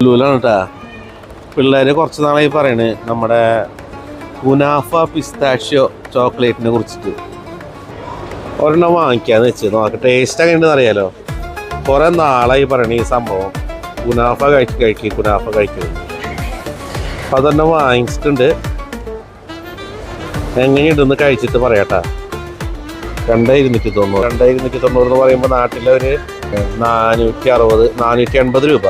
ലുലുലാണ് കേട്ടാ. പിള്ളേർ കുറച്ച് നാളായി പറയണ് നമ്മുടെ കുനാഫ പിസ്താഷ്യോ ചോക്ലേറ്റിനെ കുറിച്ചിട്ട്. ഒരെണ്ണം വാങ്ങിക്കാന്ന് വെച്ച് നോക്കാം, ടേസ്റ്റ് ഒക്കെ ഉണ്ടെന്ന് അറിയാലോ. കുറേ നാളായി പറയണ ഈ സംഭവം, കുനാഫ കുനാഫ കഴിക്കുന്നത്. അപ്പം അതൊരെണ്ണം വാങ്ങിച്ചിട്ടുണ്ട്. എങ്ങനെയുണ്ടെന്ന് കഴിച്ചിട്ട് പറയാട്ടാ. 2,290 എന്ന് പറയുമ്പോൾ നാട്ടിലെ ഒരു 480 രൂപ.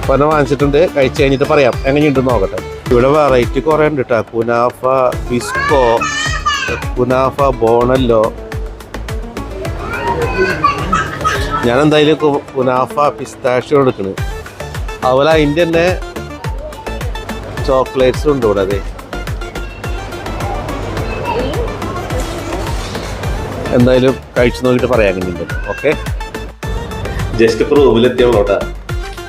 അപ്പം വാങ്ങിച്ചിട്ടുണ്ട്. കഴിച്ച് കഴിഞ്ഞിട്ട് പറയാം എങ്ങനെയുണ്ടെന്ന് നോക്കട്ടെ. ഇവിടെ വെറൈറ്റി കുറേ ഉണ്ട് കേട്ടോ. കുനാഫ ബിസ്കോ, കുനാഫ ബോണല്ലോ. ഞാൻ എന്തായാലും കുനാഫ പിസ്താഷ്യോ എടുക്കണ്. അതുപോലെ അതിൻ്റെ തന്നെ ചോക്ലേറ്റ്സും ഉണ്ട് ഇവിടെ. അതെ, എന്തായാലും കഴിച്ചു നോക്കിയിട്ട് പറയാൻ കഴിഞ്ഞിട്ടുണ്ട്. ഓക്കെ, ജസ്റ്റ് ഇപ്പോൾ റൂമിലെത്തിയുള്ളൂ കേട്ടോ.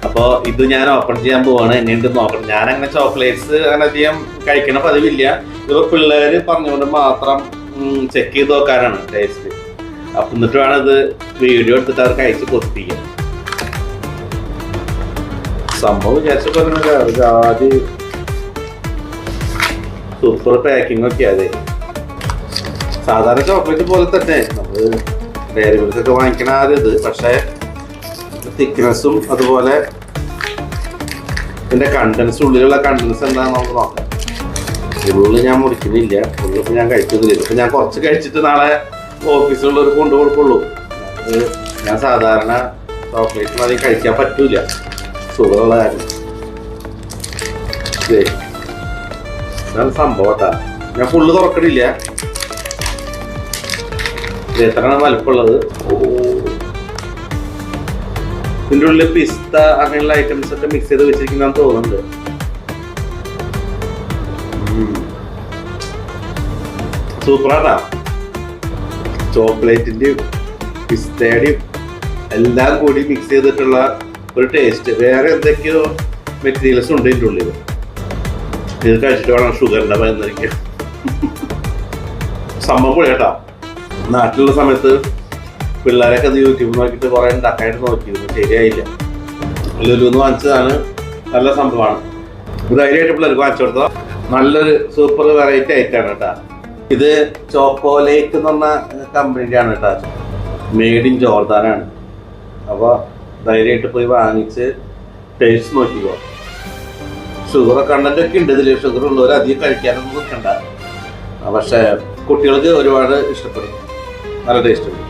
അപ്പോൾ ഇത് ഞാൻ ഓപ്പൺ ചെയ്യാൻ പോവാണ്. എങ്ങനെയുണ്ടെന്ന് നോക്കണം. ഞാനങ്ങനെ ചോക്ലേറ്റ്സ് അങ്ങനെ അധികം കഴിക്കണ പതിവില്ല. ഇതിപ്പോൾ പിള്ളേർ പറഞ്ഞുകൊണ്ട് മാത്രം ചെക്ക് ചെയ്ത് നോക്കാനാണ് ടേസ്റ്റ്. അപ്പം എന്നിട്ട് വേണം ഇത് വീഡിയോ എടുത്തിട്ട് അവർ കഴിച്ച് പൊത്തിപ്പിക്കാം. സംഭവം വിചാരിച്ച ആദ്യം സൂപ്പർ പാക്കിംഗ് ഒക്കെ. അതെ, സാധാരണ ചോക്ലേറ്റ് പോലെ തന്നെ നമ്മൾ ഡയറി മിൽക്കൊക്കെ വാങ്ങിക്കണ ആദ്യം ഇത്. പക്ഷേ തിക്നെസ്സും അതുപോലെ ഇതിൻ്റെ കണ്ടൻസ്, ഉള്ളിലുള്ള കണ്ടൻസ് എന്താണെന്ന് നമുക്ക് നോക്കാം. ഉള്ളിൽ ഞാൻ മുറിക്കുന്നില്ല, ഉള്ളിപ്പോൾ ഞാൻ കഴിക്കുന്നില്ല. ഇപ്പം ഞാൻ കുറച്ച് കഴിച്ചിട്ട് നാളെ ഓഫീസിലുള്ളവർ കൊണ്ടു കൊടുക്കുള്ളൂ. ഞാൻ സാധാരണ ചോക്ലേറ്റ് അധികം കഴിക്കാൻ പറ്റൂല, ഷുഗറുള്ള കാര്യം. ഇതാണ് സംഭവം കേട്ടാ. ഞാൻ ഫുള്ള് തുറക്കണില്ല. എത്രയാണ് വലുപ്പമുള്ളത്. ഇതിൻ്റെ ഉള്ളിൽ പിസ്ത അങ്ങനെയുള്ള ഐറ്റംസ് ഒക്കെ മിക്സ് ചെയ്ത് വെച്ചിരിക്കുന്നതാന്ന് തോന്നുന്നുണ്ട്. സൂപ്പറാട്ടാ. ചോക്ലേറ്റിൻ്റെയും പിസ്തയുടെയും എല്ലാം കൂടി മിക്സ് ചെയ്തിട്ടുള്ള ഒരു ടേസ്റ്റ്. വേറെ എന്തൊക്കെയോ മെറ്റീരിയൽസ് ഉണ്ട് ഇതിൻ്റെ ഉള്ളിൽ. ഇത് കഴിച്ചിട്ട് വേണം ഷുഗറിൻ്റെ മരുന്നിരിക്കുക. സംഭവം കേട്ടാ. നാട്ടിലുള്ള സമയത്ത് പിള്ളേരൊക്കെ അത് യൂട്യൂബ് നോക്കിയിട്ട് കുറേ ഉണ്ടാക്കാനായിട്ട് നോക്കിയിരുന്നു, ശരിയായില്ല. ലുലുന്ന് വാങ്ങിച്ചതാണ്. നല്ല സംഭവമാണ്. ധൈര്യമായിട്ട് പിള്ളേർക്ക് വാങ്ങിച്ചു കൊടുത്തോ. നല്ലൊരു സൂപ്പർ വെറൈറ്റി ആയിട്ടാണ് കേട്ടാ. ഇത് ചോക്കോലേറ്റ് എന്ന് പറഞ്ഞ കമ്പനിയുടെ ആണ് കേട്ടോ. മെയ്ഡ് ഇൻ ജോർദാനാണ്. അപ്പോൾ ധൈര്യമായിട്ട് പോയി വാങ്ങിച്ച് ടേസ്റ്റ് നോക്കിക്കോ. ഷുഗർ കണ്ടൻ്റൊക്കെ ഉണ്ട് ഇതിൽ. ഷുഗർ ഉള്ളവർ അധികം കഴിക്കാനൊന്നും നിൽക്കണ്ട. പക്ഷേ കുട്ടികൾക്ക് ഒരുപാട് ഇഷ്ടപ്പെടും. നല്ല ടേസ്റ്റ് ഉണ്ട്.